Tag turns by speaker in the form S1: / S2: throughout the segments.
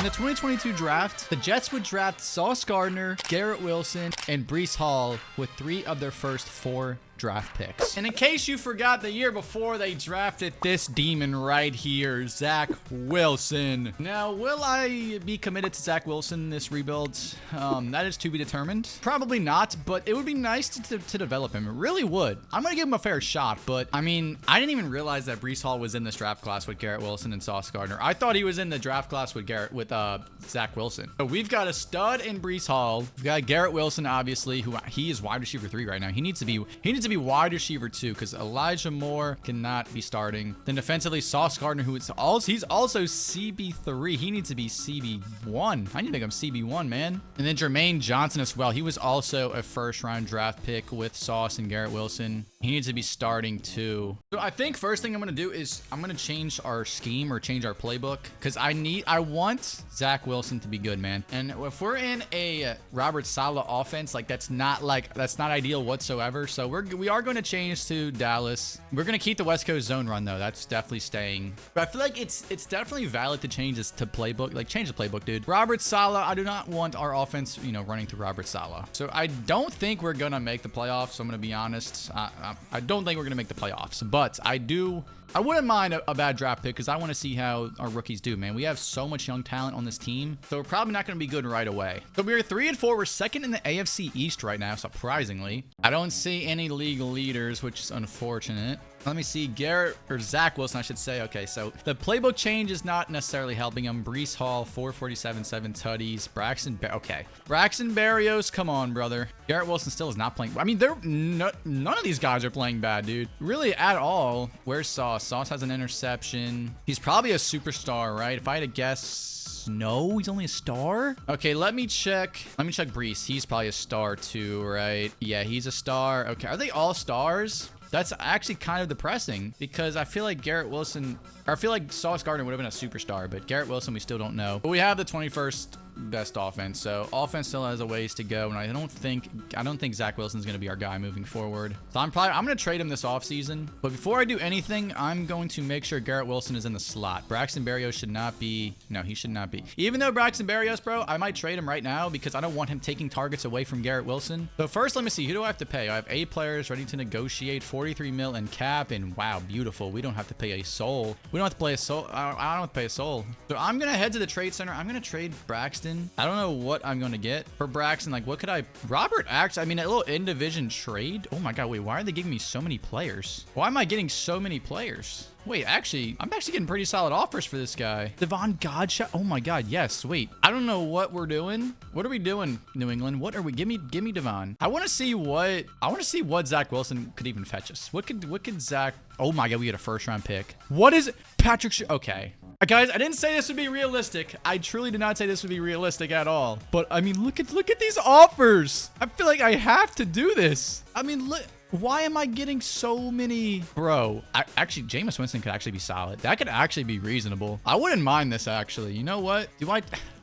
S1: the 2022 draft, the Jets would draft Sauce Gardner, Garrett Wilson, and Breece Hall with 3 of their first 4 draft picks. And in case you forgot, the year before they drafted this demon right here, Zach Wilson. Now, will I be committed to Zach Wilson this rebuild? That is to be determined. Probably not, but it would be nice to develop him. It really would. I'm gonna give him a fair shot, but I mean, I didn't even realize that Breece Hall was in this draft class with Garrett Wilson and Sauce Gardner. I thought he was in the draft class with Zach Wilson. So we've got a stud in Breece Hall. We've got Garrett Wilson, obviously, who he is wide receiver 3 right now. He needs to be wide receiver 2 because Elijah Moore cannot be starting. Then defensively, Sauce Gardner, he's also CB3. He needs to be CB1. I need to make him CB1, man. And then Jermaine Johnson as well. He was also a first-round draft pick with Sauce and Garrett Wilson. He needs to be starting too. So I think first thing I'm going to do is I'm going to change our scheme or change our playbook because I want Zach Wilson to be good, man. And if we're in a Robert Saleh offense, that's not ideal whatsoever. So we are going to change to Dallas. We're going to keep the West Coast zone run though. That's definitely staying. But I feel like it's definitely valid to change this to playbook. Change the playbook, dude. Robert Saleh, I do not want our offense, running through Robert Saleh. So I don't think we're going to make the playoffs. I'm going to be honest. I don't think we're going to make the playoffs, but I wouldn't mind a bad draft pick because I want to see how our rookies do, man. We have so much young talent on this team, so we're probably not going to be good right away. So we're 3-4. We're second in the AFC East right now, surprisingly. I don't see any league leaders, which is unfortunate. Let me see, Zach Wilson, I should say. Okay, so the playbook change is not necessarily helping him. Breece Hall, 447, 7 tutties. Braxton Berrios, come on, brother. Garrett Wilson still is not playing. I mean, none of these guys are playing bad, dude. Really, at all. Where's Sauce? Sauce has an interception. He's probably a superstar, right? If I had to guess, no, he's only a star. Okay, let me check Breece. He's probably a star too, right? Yeah, he's a star. Okay, are they all stars? That's actually kind of depressing because I feel like Sauce Gardner would have been a superstar, but Garrett Wilson, we still don't know. But we have the 21st best offense, so offense still has a ways to go, and I don't think Zach Wilson's going to be our guy moving forward. So I'm going to trade him this offseason. But before I do anything, I'm going to make sure Garrett Wilson is in the slot. Braxton Berrios should not be. No, he should not be. Even though Braxton Berrios, bro, I might trade him right now because I don't want him taking targets away from Garrett Wilson. So first, let me see. Who do I have to pay? I have 8 players ready to negotiate, 43 mil in cap, and wow, beautiful. We don't have to pay a soul. We don't have to play a soul. I don't have to pay a soul. So I'm going to head to the trade center. I'm going to trade Braxton. I don't know what I'm going to get for Braxton. What could Robert Axe? I mean, a little in-division trade. Oh my God, wait, why are they giving me so many players? Why am I getting so many players? Wait, actually, I'm actually getting pretty solid offers for this guy. Devon Godshot. Oh my God, yes. Wait, I don't know what we're doing. What are we doing, New England? What are we? Give me Devon. I want to see what Zach Wilson could even fetch us. What could Zach? Oh my God, we get a first-round pick. What is it? Okay. Guys, I didn't say this would be realistic. I truly did not say this would be realistic at all. But I mean, look at these offers. I feel like I have to do this. I mean, look. Why am I getting so many? Bro, actually, Jameis Winston could actually be solid. That could actually be reasonable. I wouldn't mind this, actually. You know what?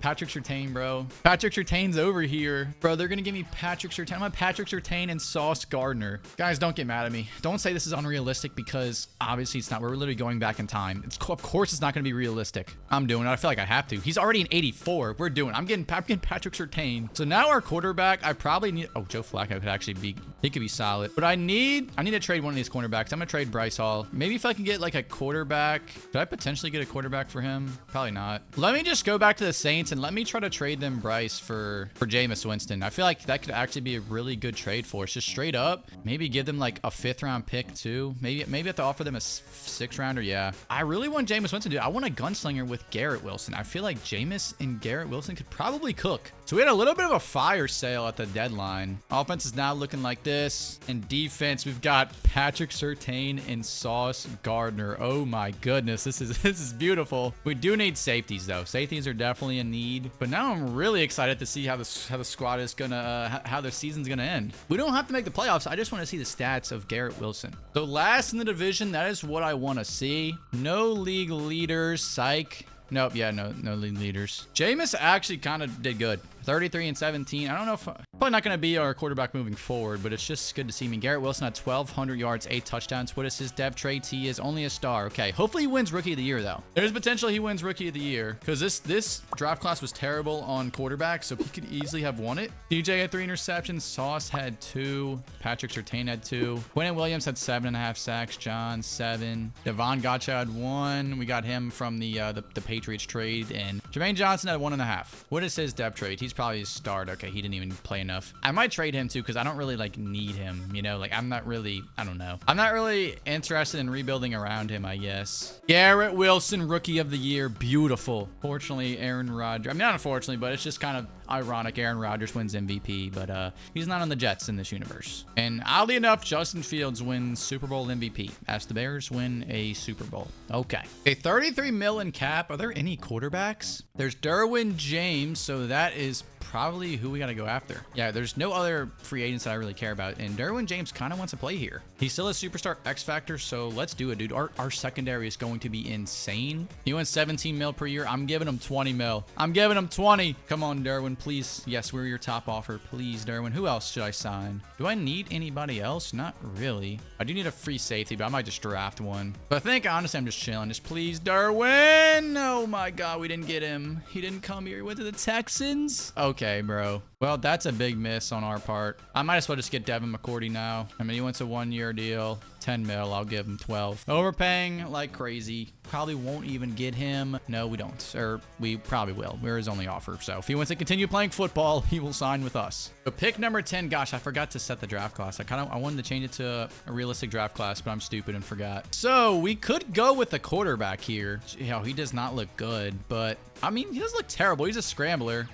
S1: Patrick Surtain, bro. Patrick Surtain's over here. Bro, they're going to give me Patrick Surtain. I want Patrick Surtain and Sauce Gardner. Guys, don't get mad at me. Don't say this is unrealistic because obviously it's not. We're literally going back in time. Of course it's not going to be realistic. I'm doing it. I feel like I have to. He's already an 84. We're doing it. I'm getting Patrick Surtain. So now our quarterback, I probably need... Oh, Joe Flacco could actually be... He could be solid. But I need to trade one of these cornerbacks. I'm going to trade Bryce Hall. Maybe if I can get a quarterback. Could I potentially get a quarterback for him? Probably not. Let me just go back to the Saints and let me try to trade them Bryce for Jameis Winston. I feel like that could actually be a really good trade for us. Just straight up. Maybe give them a 5th round pick too. Maybe have to offer them a 6th rounder. Yeah. I really want Jameis Winston, dude. I want a gunslinger with Garrett Wilson. I feel like Jameis and Garrett Wilson could probably cook. So we had a little bit of a fire sale at the deadline. Offense is now looking like this. And defense, we've got Patrick Surtain and Sauce Gardner. Oh my goodness. This is beautiful. We do need safeties though. Safeties are definitely in need. But now I'm really excited to see how the squad is gonna, how the season's gonna end. We don't have to make the playoffs. I just want to see the stats of Garrett Wilson. So last in the division, that is what I want to see. No league leaders, psych. Nope, yeah, no league leaders. Jameis actually kind of did good. 33 and 17. I don't know if probably not going to be our quarterback moving forward, but it's just good to see me. Garrett Wilson had 1,200 yards, 8 touchdowns. What is his depth traits? He is only a star. Okay, hopefully he wins Rookie of the Year, though. There's potential he wins Rookie of the Year because this draft class was terrible on quarterback, so he could easily have won it. DJ had 3 interceptions. Sauce had 2. Patrick Surtain had 2. Quentin Williams had 7.5 sacks. John 7. Devon Gotcha had 1. We got him from the Patriots trade, and Jermaine Johnson had 1.5. What is his depth trait? He's probably a start. Okay, he didn't even play enough. I might trade him too because I don't really like need him. You know, like I'm not really. I don't know. I'm not really interested in rebuilding around him, I guess. Garrett Wilson, Rookie of the Year, beautiful. Fortunately, Aaron Rodgers. I mean, not unfortunately, but it's just kind of ironic. Aaron Rodgers wins MVP, but he's not on the Jets in this universe. And oddly enough, Justin Fields wins Super Bowl MVP as the Bears win a Super Bowl. Okay. A 33 mil in cap. Are there any quarterbacks? There's Derwin James, so that is probably who we got to go after. Yeah, there's no other free agents that I really care about, and Derwin James kind of wants to play here. He's still a superstar X factor, so let's do it, dude. Our secondary is going to be insane. He went 17 mil per year. I'm giving him 20 mil. I'm giving him 20. Come on, Derwin, please. Yes, we're your top offer. Please, Derwin. Who else should I sign? Do I need anybody else? Not really. I do need a free safety, but I might just draft one. But I think, honestly, I'm just chilling. Just please, Derwin. Oh, my God. We didn't get him. He didn't come here. He went to the Texans. Okay, bro. Well, that's a big miss on our part. I might as well just get Devin McCourty now. I mean, he wants a 1-year deal. 10 mil. I'll give him 12. Overpaying like crazy. Probably won't even get him. No, we don't. Or we probably will. We're his only offer. So if he wants to continue playing football, he will sign with us. So pick number 10. Gosh, I forgot to set the draft class. I wanted to change it to a realistic draft class, but I'm stupid and forgot. So we could go with the quarterback here. You know, he does not look good, but I mean, he doesn't look terrible. He's a scrambler.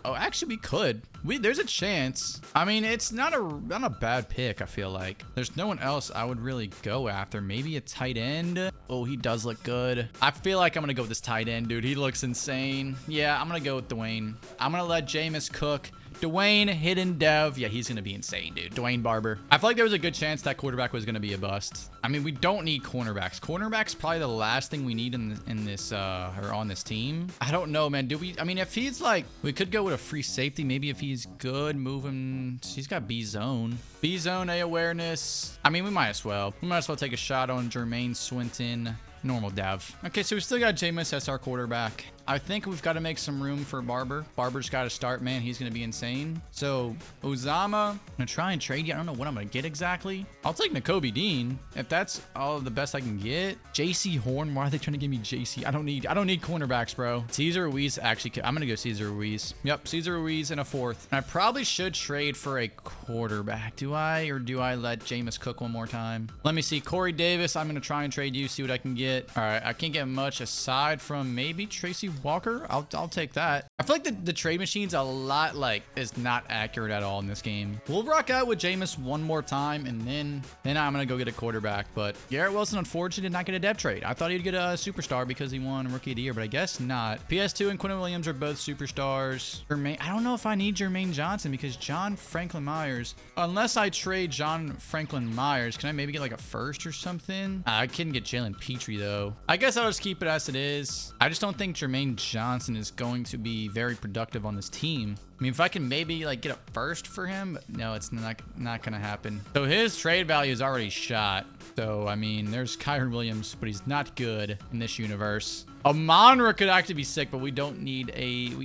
S1: Actually, we could. There's a chance. I mean, it's not a bad pick, I feel like. There's no one else I would really go after. Maybe a tight end. Oh, he does look good. I feel like I'm going to go with this tight end, dude. He looks insane. Yeah, I'm going to go with Dwayne. I'm going to let Jameis cook. Dwayne, hidden dev. Yeah, he's going to be insane, dude. Dwayne Barber. I feel like there was a good chance that quarterback was going to be a bust. I mean, we don't need cornerbacks. Cornerbacks probably the last thing we need in this or on this team. I don't know, man. I mean, if he's like, we could go with a free safety. Maybe if he's good, move him. He's got B zone. B zone, A awareness. I mean, we might as well. We might as well take a shot on Jermaine Swinton. Normal dev. Okay, so we still got Jameis as our quarterback. I think we've got to make some room for Barber. Barber's got to start, man. He's going to be insane. So, Uzama, I'm going to try and trade you. I don't know what I'm going to get exactly. I'll take Nakobe Dean if that's all the best I can get. JC Horn. Why are they trying to give me JC? I don't need cornerbacks, bro. Cesar Ruiz, actually, I'm going to go Cesar Ruiz. Yep, Cesar Ruiz in a 4th. And I probably should trade for a quarterback. Do I, or do I let Jameis cook one more time? Let me see. Corey Davis, I'm going to try and trade you, see what I can get. All right, I can't get much aside from maybe Tracy Walker. I'll take that. I feel like the trade machine's a lot is not accurate at all in this game. We'll rock out with Jameis one more time, and then I'm gonna go get a quarterback. But Garrett Wilson unfortunately did not get a depth trade. I thought he'd get a superstar because he won Rookie of the Year, but I guess not. PS2 and Quentin Williams are both superstars. I don't know if I need Jermaine Johnson because John Franklin Myers, unless I trade John Franklin Myers, can I maybe get like a 1st or something? I couldn't get Jalen Petrie though. I guess I'll just keep it as it is. I just don't think Jermaine Johnson is going to be very productive on this team. I mean, if I can maybe like get a 1st for him, but no, it's not gonna happen. So his trade value is already shot. So I mean, there's Kyron Williams, but he's not good in this universe. Amonra could actually be sick, but we don't need a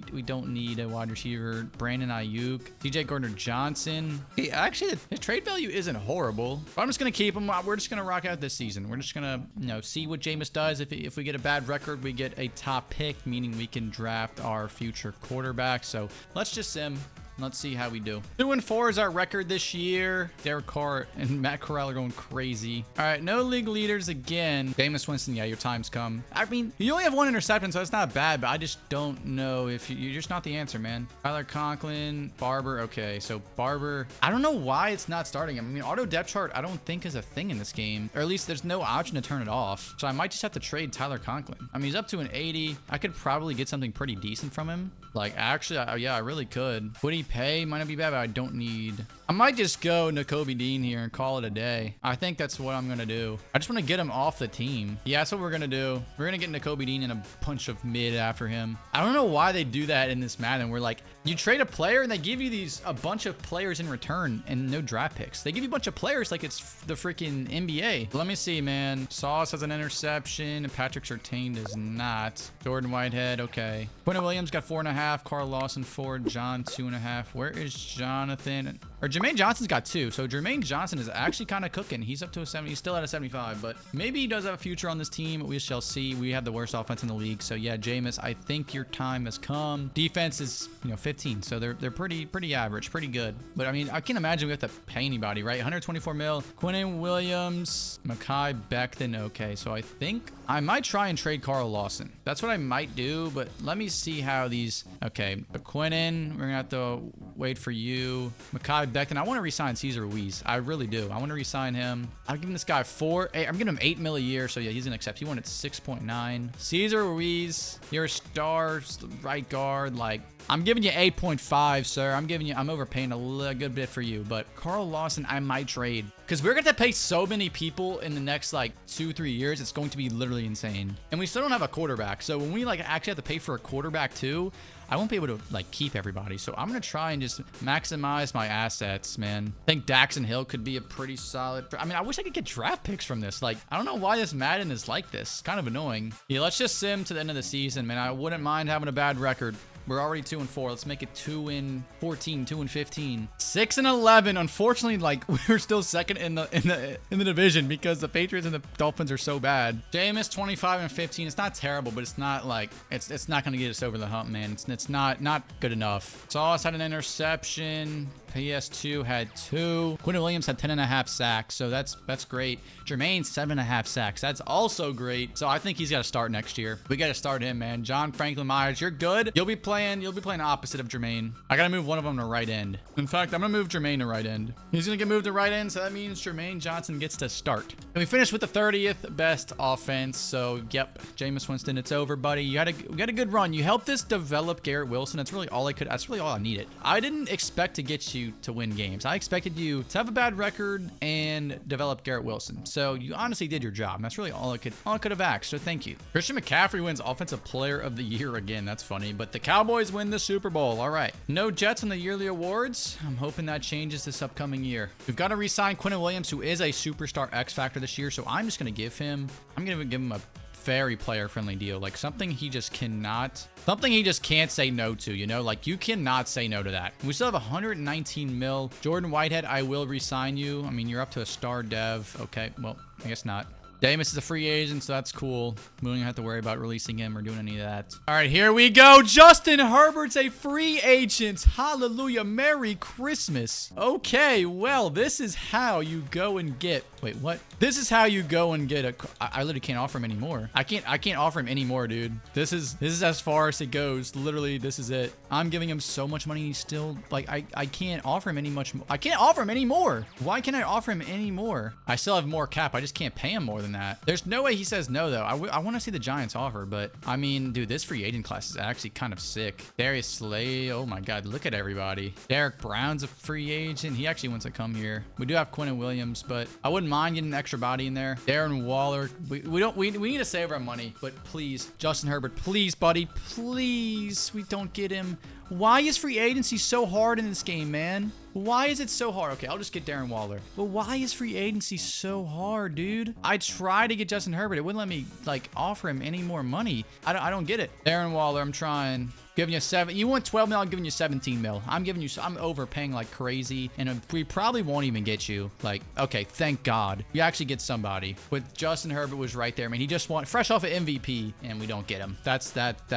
S1: wide receiver. Brandon Ayuk, DJ Gardner-Johnson. Hey, actually, the trade value isn't horrible. But I'm just gonna keep him. We're just gonna rock out this season. We're just gonna see what Jameis does. If we get a bad record, we get a top pick, meaning we can draft our future quarterback. So let's just sim. Let's see how we do. 2-4 is our record this year. Derek Carr and Matt Corral are going crazy. All right, no league leaders again. Jameis Winston, yeah, your time's come. I mean, you only have 1 interception, so that's not bad, but I just don't know if you're just not the answer, man. Tyler Conklin, Barber. Okay, so Barber. I don't know why it's not starting him. I mean, auto depth chart, I don't think is a thing in this game, or at least there's no option to turn it off. So I might just have to trade Tyler Conklin. I mean, he's up to an 80. I could probably get something pretty decent from him. Like, actually, yeah, I really could. Would he pay? Might not be bad, but I don't need. I might just go Nakobe Dean here and call it a day. I think that's what I'm gonna do. I just want to get him off the team. Yeah, that's what we're gonna do. We're gonna get Nakobe Dean and a bunch of mid after him. I don't know why they do that in this Madden. We're like, You trade a player and they give you a bunch of players in return and no draft picks. They give you a bunch of players like it's the freaking NBA. Let me see, man. Sauce has an interception. Patrick Surtain does not. Jordan Whitehead, okay. Quentin Williams got 4.5. Carl Lawson 4. John 2.5. Where is Jonathan? Or Jermaine Johnson's got 2. So Jermaine Johnson is actually kind of cooking. He's up to a 70. He's still at a 75, but maybe he does have a future on this team. We shall see. We have the worst offense in the league. So yeah, Jameis, I think your time has come. Defense is, 15. So they're pretty average, pretty good. But I mean, I can't imagine we have to pay anybody, right? 124 mil. Quentin Williams, Mekhi Becton. Okay, so I think I might try and trade Carl Lawson. That's what I might do, but let me see how these. Okay, but Quentin, we're gonna have to wait for you. Mekhi Becton. I want to resign Cesar Ruiz. I really do. I want to resign him. I'm giving this guy I'm giving him 8 mil a year. So yeah, he's gonna accept. He wanted 6.9. Cesar Ruiz, you're a star right guard. Like, I'm giving you 8.5, sir. I'm overpaying a good bit for you. But Carl Lawson, I might trade. Because we're going to pay so many people in the next, 2-3 years. It's going to be literally insane. And we still don't have a quarterback. So when we, actually have to pay for a quarterback, too, I won't be able to, keep everybody. So I'm going to try and just maximize my assets, man. I think Daxon Hill could be a pretty solid. I mean, I wish I could get draft picks from this. I don't know why this Madden is like this. Kind of annoying. Yeah, let's just sim to the end of the season, man. I wouldn't mind having a bad record. We're already 2-4. Let's make it 2-14, 2-15, 6-11. Unfortunately, we're still second in the division because the Patriots and the Dolphins are so bad. Jameis 25-15. It's not terrible, but it's not it's not gonna get us over the hump, man. It's not good enough. Sauce had an interception. PS2 had 2. Quentin Williams had 10.5 sacks, so that's great. Jermaine 7.5 sacks. That's also great. So I think he's got to start next year. We got to start him, man. John Franklin Myers, you're good. You'll be playing opposite of Jermaine. I got to move one of them to right end. In fact, I'm going to move Jermaine to right end. He's going to get moved to right end, so that means Jermaine Johnson gets to start. And we finished with the 30th best offense. So, yep, Jameis Winston, it's over, buddy. We got a good run. You helped us develop Garrett Wilson. That's really all I needed. I didn't expect to get you to win games. I expected you to have a bad record and develop Garrett Wilson. So you honestly did your job. And that's really all I could have asked. So thank you. Christian McCaffrey wins Offensive Player of the Year again. That's funny. But the Cowboys win the Super Bowl. All right. No Jets on the yearly awards. I'm hoping that changes this upcoming year. We've got to re-sign Quentin Williams, who is a superstar X factor this year. So I'm just going to give him a very player-friendly deal, something he just can't say no to, you cannot say no to that. We still have 119 mil. Jordan Whitehead, I will re-sign you. I mean, you're up to a star dev. Okay, well, I guess not. Davis is a free agent, so that's cool. We don't even have to worry about releasing him or doing any of that. All right, here we go. Justin Herbert's a free agent. Hallelujah. Merry Christmas. Okay, well, this is how you go and get... Wait, what? This is how you go and get a... I literally can't offer him any more. I can't offer him any more, dude. This is as far as it goes. Literally, this is it. I'm giving him so much money. He's still... I can't offer him any much more. I can't offer him any more. Why can't I offer him any more? I still have more cap. I just can't pay him more than that. There's no way he says no, though. I want to see the Giants offer, but I mean, dude, this free agent class is actually kind of sick. Darius Slay, oh my God, look at everybody. Derek Brown's a free agent. He actually wants to come here. We do have Quentin Williams, but I wouldn't mind getting an extra body in there. Darren Waller, we need to save our money, but please, Justin Herbert, please, buddy, please, we don't get him. Why is free agency so hard in this game, man? Why is it so hard? Okay, I'll just get Darren Waller. But why is free agency so hard, dude? I tried to get Justin Herbert. It wouldn't let me, offer him any more money. I don't get it. Darren Waller, I'm trying. Giving you 7. You want 12 mil, I'm giving you 17 mil. I'm overpaying like crazy. And we probably won't even get you. Okay, thank God. We actually get somebody. But Justin Herbert was right there. I mean, he just fresh off an MVP, and we don't get him. That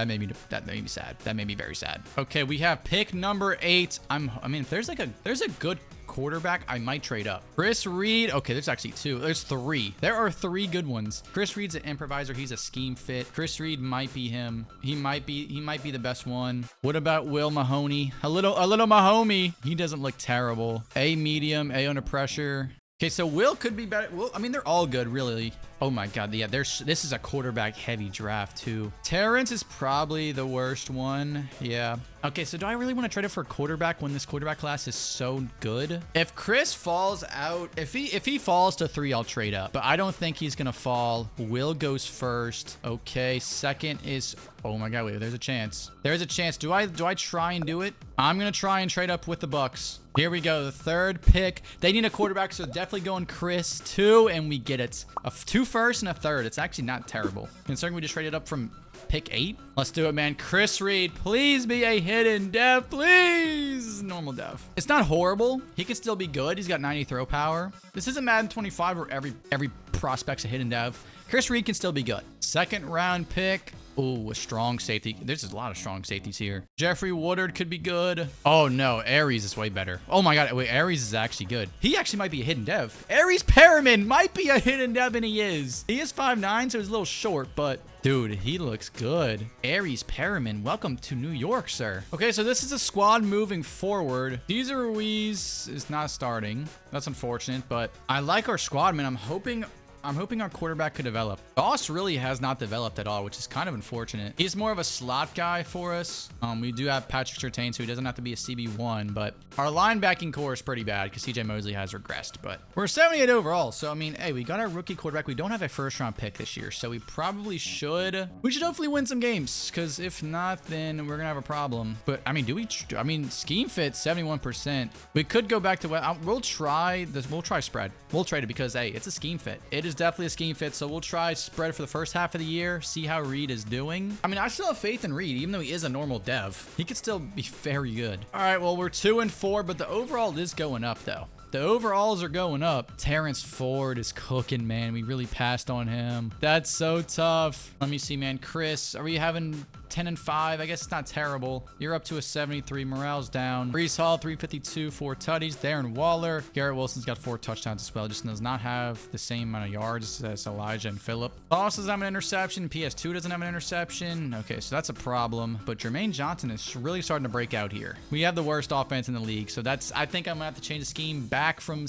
S1: made me sad. That made me very sad. Okay, we have pick number 8. If there's a good quarterback, I might trade up. Chris Reed. Okay, there's actually 2. There's 3. There are 3 good ones. Chris Reed's an improviser. He's a scheme fit. Chris Reed might be him. He might be the best one. What about Will Mahoney? A little Mahomey. He doesn't look terrible. A medium, A under pressure. Okay, so Will could be better. Well, I mean, they're all good, really. Oh my God. Yeah, this is a quarterback heavy draft too. Terrence is probably the worst one. Yeah. Okay, so do I really want to trade it for a quarterback when this quarterback class is so good? If Chris falls out, if he falls to 3, I'll trade up. But I don't think he's gonna fall. Will goes first. Okay, second is, oh my God, wait, there's a chance. There's a chance. Do I try and do it? I'm gonna try and trade up with the Bucks. Here we go, the 3rd pick. They need a quarterback, so definitely going Chris 2, and we get it. 2 firsts and a 3rd. It's actually not terrible, considering we just traded up from pick 8. Let's do it, man. Chris Reed, please be a hidden dev, please. Normal dev. It's not horrible. He can still be good. He's got 90 throw power. This isn't Madden 25 where every prospect's a hidden dev. Chris Reed can still be good. 2nd round pick. Oh, a strong safety. There's a lot of strong safeties here. Jeffrey Woodard could be good. Oh no, Aries is way better. Oh my God, wait, Aries is actually good. He actually might be a hidden dev. Aries Perriman might be a hidden dev, and he is. He is 5'9", so he's a little short, but dude, he looks good. Aries Perriman, welcome to New York, sir. Okay, so this is a squad moving forward. Cesar Ruiz is not starting. That's unfortunate, but I like our squad, man. I'm hoping our quarterback could develop. Boss really has not developed at all, which is kind of unfortunate. He's more of a slot guy for us. We do have Patrick Surtain, so he doesn't have to be a CB1, but our linebacking core is pretty bad because CJ Mosley has regressed, but we're 78 overall. So, I mean, hey, we got our rookie quarterback. We don't have a 1st round pick this year, so we probably should. We should hopefully win some games, because if not, then we're going to have a problem. But, I mean, scheme fit 71%. We could go back to what we'll try this. We'll try spread. We'll trade it because, hey, it's a scheme fit. It is definitely a scheme fit, so we'll try spread for the first half of the year, see how Reed is doing. I mean, I still have faith in Reed, even though he is a normal dev. He could still be very good. All right, well, we're 2-4, but the overall is going up, though. The overalls are going up. Terrence Ford is cooking, man. We really passed on him. That's so tough. Let me see, man. Chris, are we having 10-5? I guess it's not terrible. You're up to a 73. Morale's down. Brees Hall, 352, 4 tutties. Darren Waller. Garrett Wilson's got 4 touchdowns as well. Just does not have the same amount of yards as Elijah and Phillip. Boss doesn't have an interception. PS2 doesn't have an interception. Okay, so that's a problem. But Jermaine Johnson is really starting to break out here. We have the worst offense in the league. So I think I'm gonna have to change the scheme back from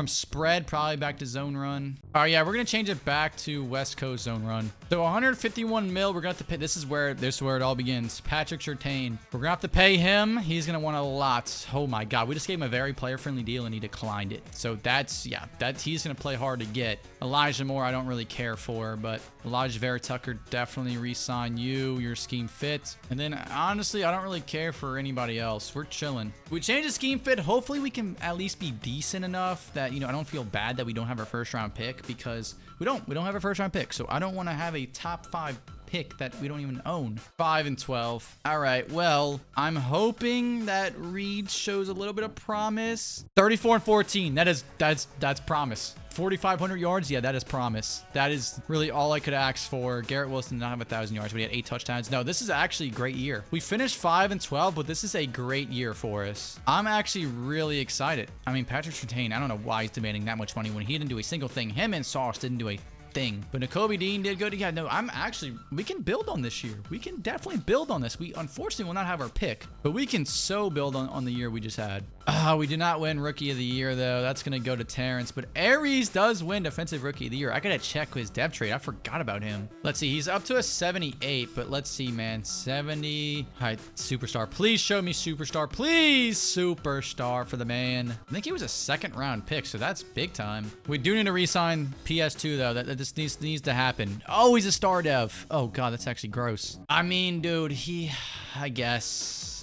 S1: spread, probably back to zone run. All right, yeah, we're gonna change it back to West Coast zone run. So 151 mil, we're gonna have to pay. This is where it all begins. Patrick Surtain, we're gonna have to pay him. He's gonna want a lot. Oh my God, we just gave him a very player-friendly deal and he declined it. So he's gonna play hard to get. Elijah Moore, I don't really care for, but Elijah Vera Tucker, definitely re-sign you. Your scheme fit. And then honestly, I don't really care for anybody else. We're chilling. We change the scheme fit. Hopefully we can at least be decent enough that, you know, I don't feel bad that we don't have our 1st round pick, because we don't have a 1st round pick. So I don't want to have a top 5 pick that we don't even own. 5-12. All right, well, I'm hoping that Reed shows a little bit of promise. 34-14. That's promise. 4,500 yards. Yeah, that is promise. That is really all I could ask for. Garrett Wilson did not have 1,000 yards, but he had 8 touchdowns. No, this is actually a great year. We finished 5-12, but this is a great year for us. I'm actually really excited. I mean, Patrick Surtain, I don't know why he's demanding that much money when he didn't do a single thing. Him and Sauce didn't do a thing, but Nakobe Dean did good. Yeah, no, we can build on this year. We can definitely build on this. We unfortunately will not have our pick, but we can so build on the year we just had. We did not win Rookie of the Year, though. That's going to go to Terrence, but Aries does win Defensive Rookie of the Year. I got to check his dev trade. I forgot about him. Let's see. He's up to a 78, but let's see, man. 70. All right, Superstar. Please show me Superstar. Please, Superstar for the man. I think he was a 2nd round pick, so that's big time. We do need to re-sign PS2, though. That this needs to happen. Oh, he's a star dev. Oh, God, that's actually gross. I mean, dude, I guess,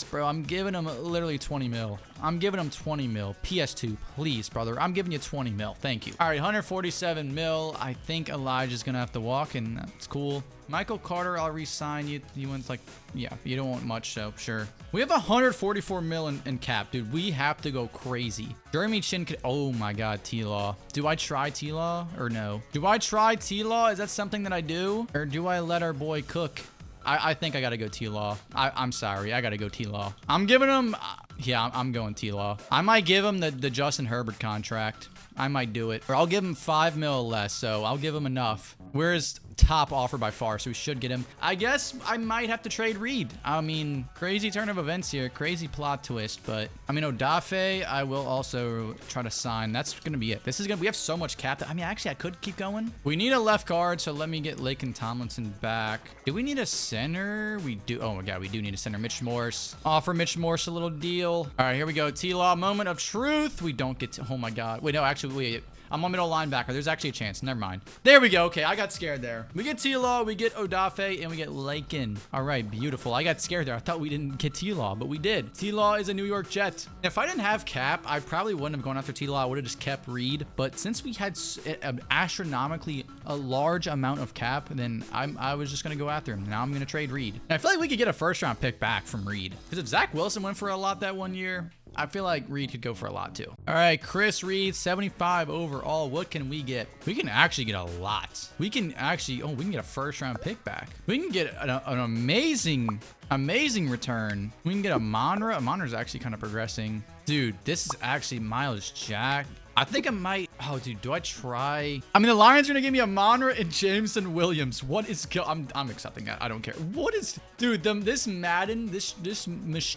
S1: bro. I'm giving him literally 20 mil. I'm giving him 20 mil. PS2, please, brother. I'm giving you 20 mil. Thank you. All right, 147 mil. I think Elijah's going to have to walk, and that's cool. Michael Carter, I'll re-sign you. You want, like, yeah, you don't want much, so sure. We have 144 mil in cap, dude. We have to go crazy. Jeremy Chin could, oh my God, T-Law. Do I try T-Law or no? Do I try T-Law? Is that something that I do? Or do I let our boy cook? I think I got to go T-Law. I'm sorry. I got to go T-Law. I'm giving him... Yeah, I'm going T-Law. I might give him the Justin Herbert contract. I might do it. Or I'll give him 5 mil less, so I'll give him enough. We're his top offer by far, so we should get him. I guess I might have to trade Reed. I mean, crazy turn of events here. Crazy plot twist, but I mean, Odafe, I will also try to sign. That's going to be it. This is going to, we have so much cap. I mean, actually, I could keep going. We need a left guard, so let me get Laken Tomlinson back. Do we need a center? We do. Oh my God, we do need a center. Mitch Morse. Offer Mitch Morse a little deal. All right, here we go. T-Law, moment of truth. We don't get to, oh my God. Wait, no, actually, wait. I'm on middle linebacker. There's actually a chance. Never mind. There we go. Okay, I got scared there. We get T-Law, we get Odafe, and we get Laken. All right, beautiful. I got scared there. I thought we didn't get T-Law, but we did. T-Law is a New York Jet. If I didn't have cap, I probably wouldn't have gone after T-Law. I would have just kept Reed. But since we had an astronomically a large amount of cap, then I was just going to go after him. Now I'm going to trade Reed. And I feel like we could get a first-round pick back from Reed. Because if Zach Wilson went for a lot that one year, I feel like Reed could go for a lot too. All right, Chris Reed, 75 overall. What can we get? We can actually get a lot. We can actually, we can get a first round pick back. We can get an amazing return. We can get a Monra. Monra's actually kind of progressing. Dude, this is actually Miles Jack. I think I might. Oh, dude, do I try? I mean, the Lions are gonna give me a Monra and Jameson Williams. What is? I'm accepting that. I don't care. What is, dude? This Madden, this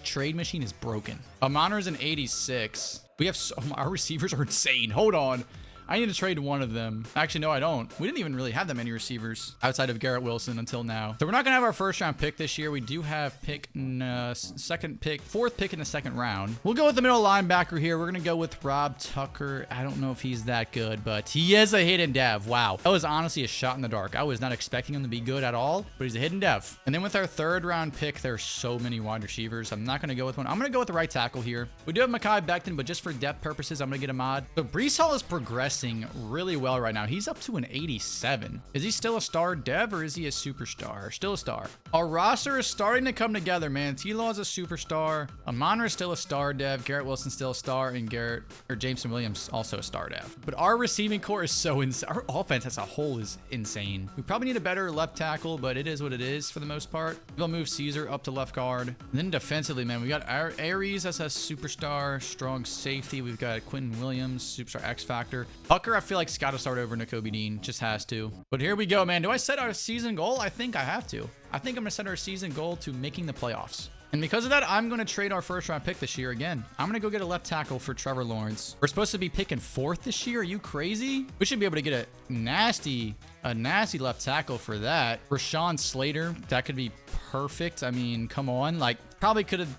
S1: trade machine is broken. A Monra's an 86. We have our receivers are insane. Hold on. I need to trade one of them. Actually, no, I don't. We didn't even really have that many receivers outside of Garrett Wilson until now. So we're not going to have our first round pick this year. We do have fourth pick in the second round. We'll go with the middle linebacker here. We're going to go with Rob Tucker. I don't know if he's that good, but he is a hidden dev. Wow. That was honestly a shot in the dark. I was not expecting him to be good at all, but he's a hidden dev. And then with our third round pick, there's so many wide receivers. I'm not going to go with one. I'm going to go with the right tackle here. We do have Mekhi Becton, but just for depth purposes, I'm going to get a mod. So Breece Hall is progressing really well right now. He's up to an 87. Is he still a star dev or is he a superstar? Still a star. Our roster is starting to come together, man. T-Law is a superstar. Amonra is still a star dev. Garrett Wilson still a star, and Jameson Williams also a star dev. But our receiving core is so insane. Our offense as a whole is insane. We probably need a better left tackle, but it is what it is for the most part. We'll move Caesar up to left guard. And then defensively, man, we got Aries as a superstar, strong safety. We've got Quentin Williams, superstar X Factor. Tucker, I feel like, got to start over Nakobe Dean. Just has to. But here we go, man. Do I set our season goal? I think I have to. I think I'm going to set our season goal to making the playoffs. And because of that, I'm going to trade our first round pick this year again. I'm going to go get a left tackle for Trevor Lawrence. We're supposed to be picking 4th this year. Are you crazy? We should be able to get a nasty left tackle for that. Rashawn Slater, that could be perfect. I mean, come on. Like, probably could have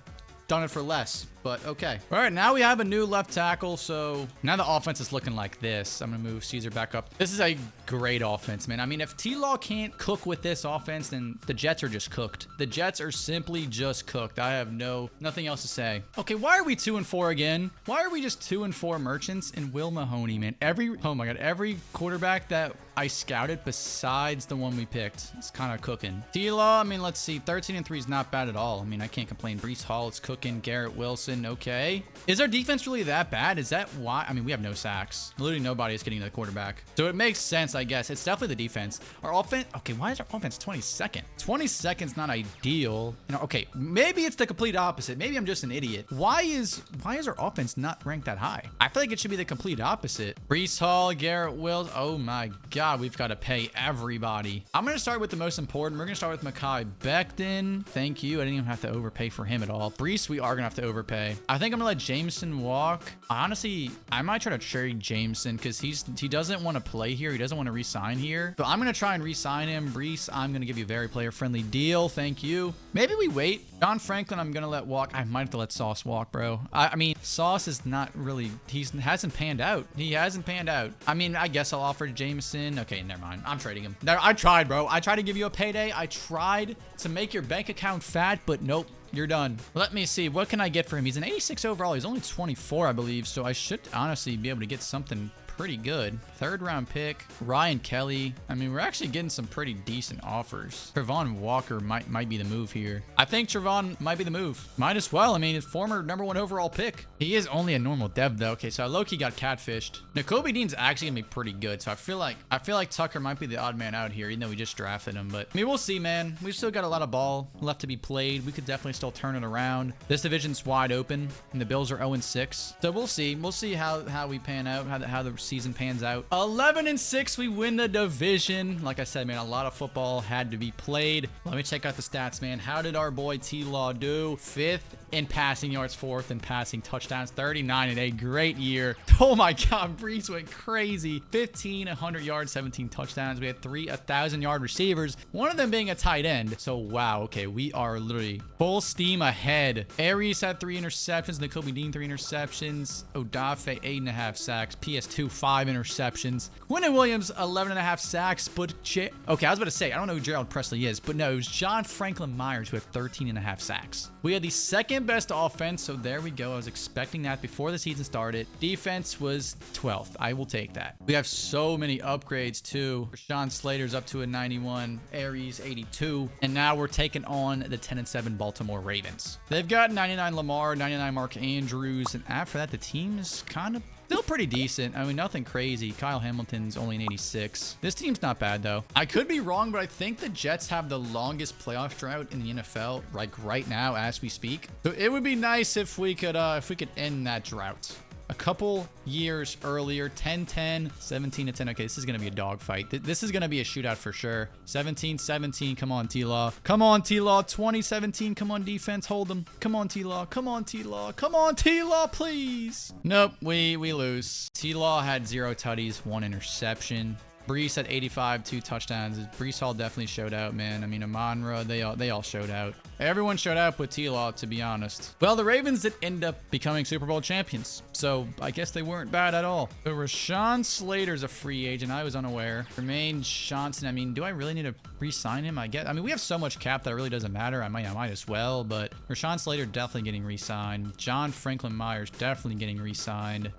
S1: done it for less, but okay. All right, now we have a new left tackle, so now the offense is looking like this. I'm gonna move Caesar back up. This is a great offense, man. I mean, if T-Law can't cook with this offense, then the Jets are just cooked. The Jets are simply just cooked. I have nothing else to say. Okay, why are we 2-4 again? Why are we just 2-4 merchants and Will Mahoney, man? Oh my God, every quarterback that I scouted besides the one we picked, it's kind of cooking. T-Law, I mean, let's see, 13-3 is not bad at all. I mean, I can't complain. Breece Hall, it's cooking. Garrett Wilson, okay. Is our defense really that bad? Is that why? I mean, we have no sacks. Literally nobody is getting to the quarterback. So it makes sense, I guess. It's definitely the defense. Our offense, okay, why is our offense 22nd? 22nd's not ideal. You know, okay, maybe it's the complete opposite. Maybe I'm just an idiot. Why is our offense not ranked that high? I feel like it should be the complete opposite. Breece Hall, Garrett Wilson, oh my God, we've got to pay everybody. I'm going to start with the most important. We're going to start with Mekhi Becton. Thank you. I didn't even have to overpay for him at all. Breece, we are going to have to overpay. I think I'm going to let Jameson walk. Honestly, I might try to trade Jameson because he doesn't want to play here. He doesn't want to re-sign here. So I'm going to try and re-sign him. Breece, I'm going to give you a very player-friendly deal. Thank you. Maybe we wait. John Franklin, I'm going to let walk. I might have to let Sauce walk, bro. I mean, Sauce is not really, he hasn't panned out. He hasn't panned out. I mean, I guess I'll offer Jameson. Okay, never mind. I'm trading him. I tried, bro. I tried to give you a payday. I tried to make your bank account fat, but nope. You're done. Let me see. What can I get for him? He's an 86 overall. He's only 24, I believe. So I should honestly be able to get something pretty good. 3rd round pick, Ryan Kelly. I mean, we're actually getting some pretty decent offers. Trevon Walker might be the move here. I think Trevon might be the move. Might as well. I mean, his former #1 overall pick. He is only a normal dev though. Okay, so I low-key got catfished. Nakobe Dean's actually gonna be pretty good. So I feel like Tucker might be the odd man out here, even though we just drafted him. But I mean, we'll see, man. We've still got a lot of ball left to be played. We could definitely still turn it around. This division's wide open, and the Bills are 0-6. So we'll see. We'll see how we pan out, how the season pans out. 11-6, we win the division. Like I said, man, a lot of football had to be played. Let me check out the stats, man. How did our boy T-Law do? 5th in passing yards, 4th in passing touchdowns, 39 in a great year. Oh my God, Brees went crazy. 15, 100 yards, 17 touchdowns. We had 3 1,000-yard receivers, one of them being a tight end. So wow, okay, we are literally full steam ahead. Aries had 3 interceptions, Nakobe Dean 3 interceptions, Odafe 8.5 sacks, PS2 5 interceptions, Quinnen Williams 11.5 sacks. But okay, I was about to say, I don't know who Gerald Presley is, but no, it was John Franklin Myers who had 13.5 sacks. We had the 2nd best offense, so there we go. I was expecting that before the season started. Defense was 12th. I will take that. We have so many upgrades too. Rashawn Slater's up to a 91, Aries 82, and now we're taking on the 10-7 Baltimore Ravens. They've got 99 Lamar, 99 Mark Andrews, and after that, the team is kind of still pretty decent. I mean, nothing crazy. Kyle Hamilton's only an 86. This team's not bad, though. I could be wrong, but I think the Jets have the longest playoff drought in the NFL, like right now as we speak. So it would be nice if we could end that drought a couple years earlier. 10-10, 17-10. Okay, this is going to be a dogfight. This is going to be a shootout for sure. 17-17. Come on, T-Law. Come on, T-Law. 2017. Come on, defense. Hold them. Come on, T-Law. Come on, T-Law. Come on, T-Law, please. Nope, we lose. T-Law had 0 tutties, 1 interception. Brees had 85, 2 touchdowns. Brees Hall definitely showed out, man. I mean, Amon-Ra, they all showed out. Everyone showed out with T-Law, to be honest. Well, the Ravens did end up becoming Super Bowl champions, so I guess they weren't bad at all. So Rashawn Slater's a free agent. I was unaware. Jermaine Johnson, I mean, do I really need to re-sign him? I guess. I mean, we have so much cap that it really doesn't matter. I might as well, but Rashawn Slater definitely getting re-signed. John Franklin Myers definitely getting re-signed.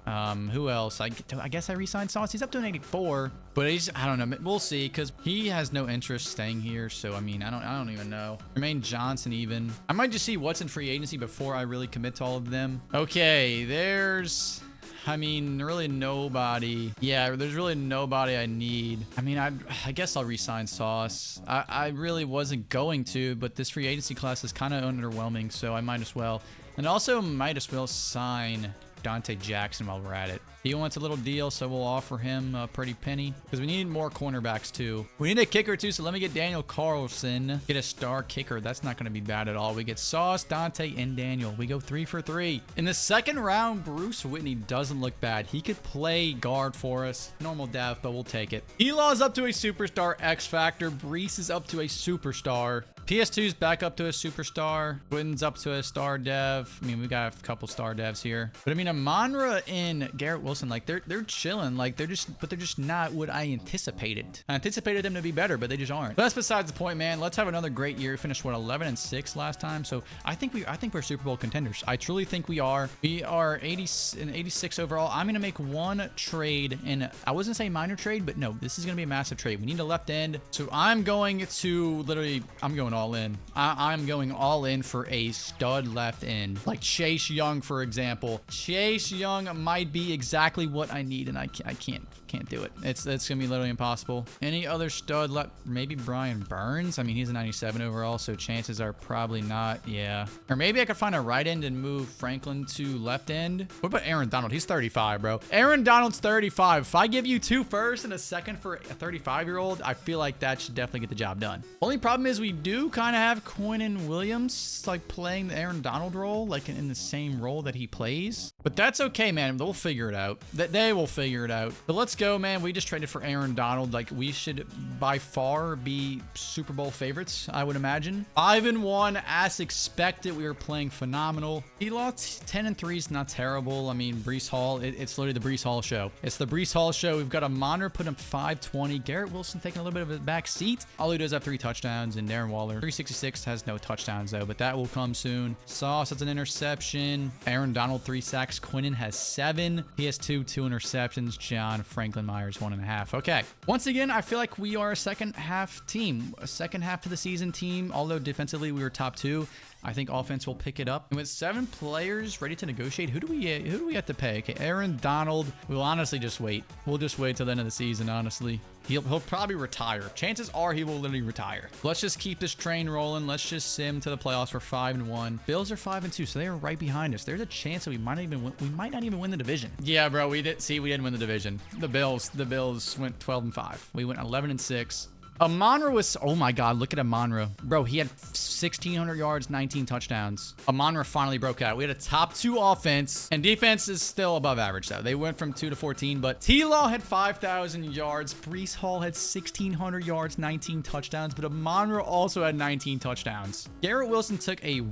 S1: Who else? I guess I re-signed Sauce. He's up to an 84, but I don't know. We'll see, because he has no interest staying here. So I mean, I don't even know. Jermaine Johnson, even. I might just see what's in free agency before I really commit to all of them. Okay, there's, I mean, really nobody. Yeah, there's really nobody I need. I mean, I guess I'll re-sign Sauce. I really wasn't going to, but this free agency class is kind of underwhelming, so I might as well. And also might as well sign Dante Jackson while we're at it. He wants a little deal, so we'll offer him a pretty penny, because we need more cornerbacks too. We need a kicker too, so let me get Daniel Carlson. Get a star kicker. That's not going to be bad at all. We get Sauce, Dante, and Daniel. We go 3 for 3. In the 2nd round, Bruce Whitney doesn't look bad. He could play guard for us. Normal dev, but we'll take it. Elaw's up to a superstar X Factor. Brees is up to a superstar. PS2's back up to a superstar. Quinton's up to a star dev. I mean, we got a couple star devs here. But I mean, Amon-Ra and Garrett Wilson, like they're chilling. Like they're just not what I anticipated. I anticipated them to be better, but they just aren't. But that's besides the point, man. Let's have another great year. We finished what, 11-6 last time. So I think we're Super Bowl contenders. I truly think we are. We are 86 overall. I'm gonna make one trade, and I wasn't saying minor trade, but no, this is gonna be a massive trade. We need a left end. So I'm going to literally, I'm going all in. I'm going all in for a stud left end, like Chase Young, for example. Chase Young might be exactly what I need, and I can't do it. It's gonna be literally impossible. Any other stud left? Maybe Brian Burns. I mean, he's a 97 overall, so chances are probably not. Yeah. Or maybe I could find a right end and move Franklin to left end. What about Aaron Donald? He's 35, bro. Aaron Donald's 35. If I give you 2 firsts and a second for a 35-year-old, I feel like that should definitely get the job done. Only problem is we do kind of have Quinnen Williams like playing the Aaron Donald role, like in the same role that he plays. But that's okay, man. They'll figure it out. They will figure it out. But let's go, man. We just traded for Aaron Donald. Like, we should by far be Super Bowl favorites, I would imagine. 5-1 as expected. We were playing phenomenal. He lost 10-3 is not terrible. I mean, Brees Hall, it's literally the Brees Hall show. It's the Brees Hall show. We've got a monitor put him 520. Garrett Wilson taking a little bit of a back seat. All he does have 3 touchdowns, and Darren Waller 366 has no touchdowns though, but that will come soon. Sauce, that's an interception. Aaron Donald 3 sacks. 6. Quinnen has 7. He has 2 interceptions. John Franklin Myers 1.5. Okay. Once again, I feel like we are a second half team, a second half of the season team. Although defensively we were top 2. I think offense will pick it up. And with 7 players ready to negotiate, who do we have to pay? Okay, Aaron Donald. We'll honestly just wait. We'll just wait till the end of the season, honestly. He'll probably retire. Chances are he will literally retire. Let's just keep this train rolling. Let's just sim to the playoffs. We're 5-1. Bills are 5-2, so they are right behind us. There's a chance that we might not even win the division. Yeah, bro, we didn't win the division. The Bills went 12-5. We went 11-6. Amonra was, oh my God, look at Amonra. Bro, he had 1,600 yards, 19 touchdowns. Amonra finally broke out. We had a top 2 offense, and defense is still above average, though. They went from 2 to 14, but T-Law had 5,000 yards. Breece Hall had 1,600 yards, 19 touchdowns, but Amonra also had 19 touchdowns. Garrett Wilson took a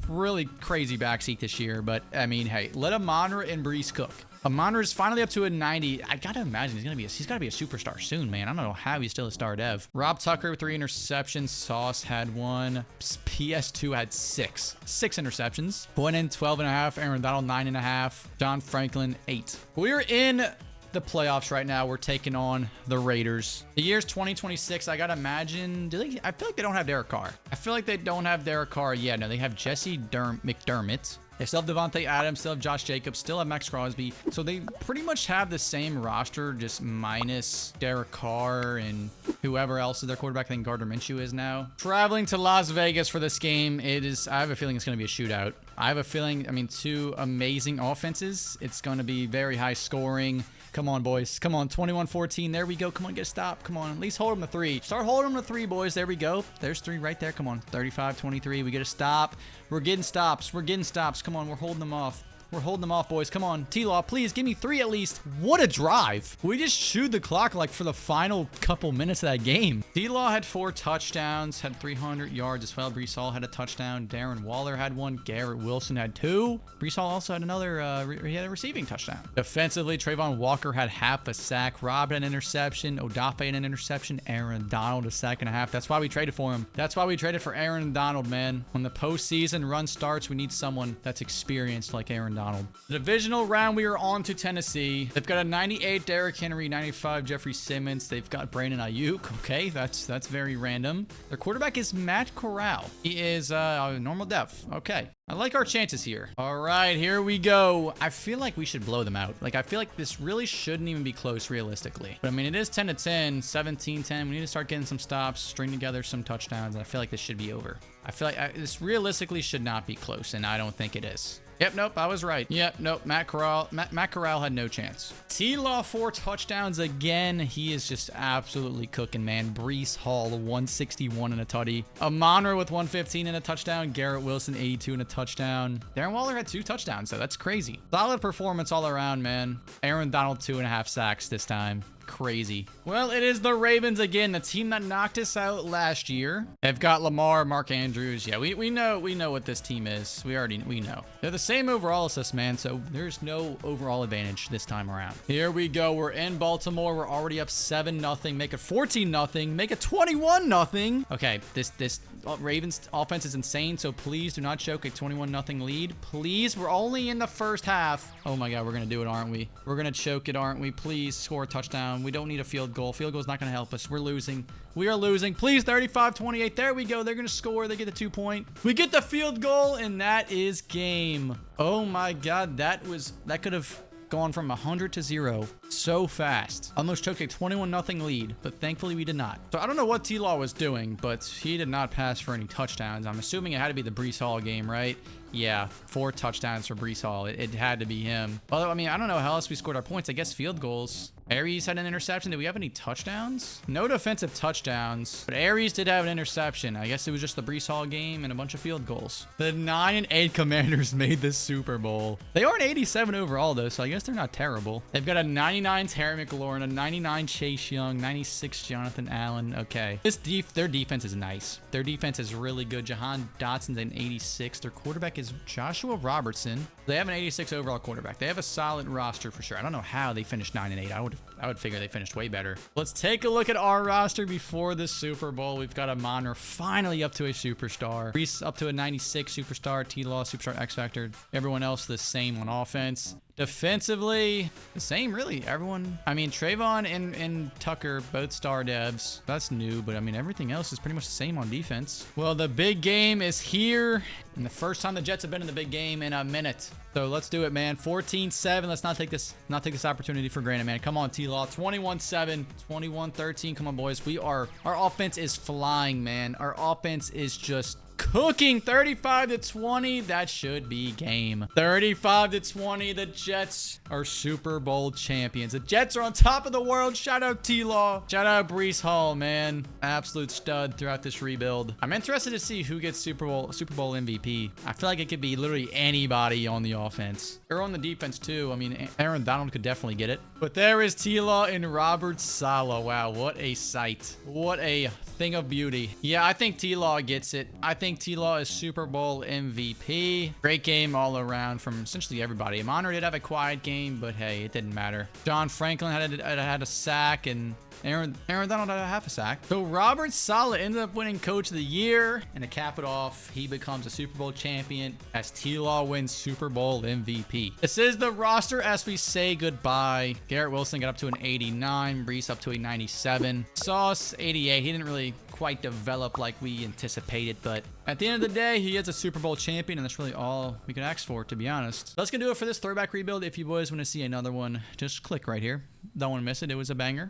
S1: really crazy backseat this year, but, I mean, hey, let Amonra and Breece cook. Amonra is finally up to a 90. I gotta imagine he's got to be a superstar soon, man. I don't know how he's still a star dev. Rob Tucker, 3 interceptions. Sauce had 1. PS2 had 6 interceptions. Quinnen, 12.5. Aaron Donald, 9.5. John Franklin, 8. We're in the playoffs right now. We're taking on the Raiders. The year's 2026. I gotta imagine. I feel like they don't have Derek Carr. Yeah, no, they have Jesse McDermott. They still have Devontae Adams, still have Josh Jacobs, still have Max Crosby. So they pretty much have the same roster, just minus Derek Carr and whoever else is their quarterback. I think Gardner Minshew is now. Traveling to Las Vegas for this game. I have a feeling it's going to be a shootout. I have a feeling, 2 amazing offenses. It's going to be very high scoring. Come on, boys. Come on, 21-14. There we go. Come on, get a stop. Come on, at least hold them to 3. Start holding them to 3, boys. There we go. There's 3 right there. Come on, 35-23. We get a stop. We're getting stops. Come on, we're holding them off. Boys. Come on. T-Law, please give me 3 at least. What a drive. We just chewed the clock like for the final couple minutes of that game. T-Law had 4 touchdowns, had 300 yards as well. Breece Hall had a touchdown. Darren Waller had 1. Garrett Wilson had 2. Breece Hall also had another, he had a receiving touchdown. Defensively, Trayvon Walker had half a sack. Rob had an interception. Odafe had an interception. Aaron Donald a sack and a half. That's why we traded for him. That's why we traded for Aaron Donald, man. When the postseason run starts, we need someone that's experienced like Aaron Donald. The divisional round, we are on to Tennessee. They've got a 98 Derrick Henry, 95 Jeffrey Simmons. They've got Brandon Ayuk. Okay, that's very random. Their quarterback is Matt Corral. He is normal depth. Okay. I like our chances here. All right, here we go. I feel like we should blow them out. I feel like this really shouldn't even be close realistically. But it is 10-10, 17-10. We need to start getting some stops, string together some touchdowns. And I feel like this should be over. I feel like this realistically should not be close, and I don't think it is. Yep, nope, I was right. Yep, nope, Matt Corral had no chance. T-Law 4 touchdowns again. He is just absolutely cooking, man. Breece Hall, 161 and a tutty. Amonra with 115 and a touchdown. Garrett Wilson, 82 and a touchdown. Darren Waller had 2 touchdowns, so that's crazy. Solid performance all around, man. Aaron Donald, 2.5 sacks this time. Crazy. Well, it is the Ravens again, the team that knocked us out last year. They've got Lamar, Mark Andrews. Yeah, we know what this team is. We know. They're the same overall as us, man, so there's no overall advantage this time around. Here we go. We're in Baltimore. We're already up 7-0. Make it 14-0. Make it 21-0. Okay, this Ravens offense is insane, so please do not choke a 21-0 lead. Please, we're only in the first half. Oh my God, we're gonna do it, aren't we? We're gonna choke it, aren't we? Please score a touchdown. We don't need a field goal. Field goal's not gonna help us. We're losing. We are losing. Please, 35-28. There we go. They're gonna score. They get the 2-point. We get the field goal, and that is game. Oh my God, that could have gone from 100 to 0 so fast. Almost choked a 21-0 lead, but thankfully we did not. So I don't know what T-Law was doing, but he did not pass for any touchdowns. I'm assuming it had to be the Breece Hall game, right? Yeah, 4 touchdowns for Breece Hall. It had to be him. Although, I don't know how else we scored our points. I guess field goals. Aries had an interception. Did we have any touchdowns? No defensive touchdowns, but Aries did have an interception. I guess it was just the Breece Hall game and a bunch of field goals. The 9-8 Commanders made the Super Bowl. They are an 87 overall, though, so I guess they're not terrible. They've got a 99 Terry McLaurin, a 99 Chase Young, 96 Jonathan Allen. Okay. Their defense is nice. Their defense is really good. Jahan Dotson's an 86. Their quarterback is Joshua Robertson. They have an 86 overall quarterback. They have a solid roster for sure. I don't know how they finished 9-8. I would have I would figure they finished way better. Let's take a look at our roster before the Super Bowl. We've got a Monner finally up to a superstar. Brees up to a 96 superstar. T-Law, superstar, X-Factor. Everyone else the same on offense. Defensively, the same, really. Everyone, I mean, Trayvon and Tucker, both star devs. That's new, but I mean, everything else is pretty much the same on defense. Well, the big game is here. And the first time the Jets have been in the big game in a minute. So let's do it, man. 14-7. Let's not take this opportunity for granted, man. Come on, T-Law. 21-7, 21-13. Come on, boys. Our offense is flying, man. Our offense is just cooking. 35-20. That should be game. 35-20. The Jets are Super Bowl champions. The Jets are on top of the world. Shout out T-Law. Shout out Brees Hall, man. Absolute stud throughout this rebuild. I'm interested to see who gets Super Bowl MVP. I feel like it could be literally anybody on the offense or on the defense too. I mean, Aaron Donald could definitely get it. But there is T-Law and Robert Saleh. Wow, what a sight. What a thing of beauty. Yeah, I think T-Law gets it. I think T-Law is Super Bowl MVP. Great game all around from essentially everybody. Monner did have a quiet game, but hey, it didn't matter. John Franklin had a sack, and Aaron Donald had a half a sack. So Robert Saleh ended up winning Coach of the Year, and to cap it off, he becomes a Super Bowl champion as T-Law wins Super Bowl MVP. This is the roster as we say goodbye. Garrett Wilson got up to an 89, Brees up to a 97, Sauce 88. He didn't really quite develop like we anticipated, but at the end of the day, he is a Super Bowl champion, and that's really all we could ask for, to be honest. So that's gonna do it for this throwback rebuild. If you boys want to see another one, just click right here. Don't want to miss it. It was a banger.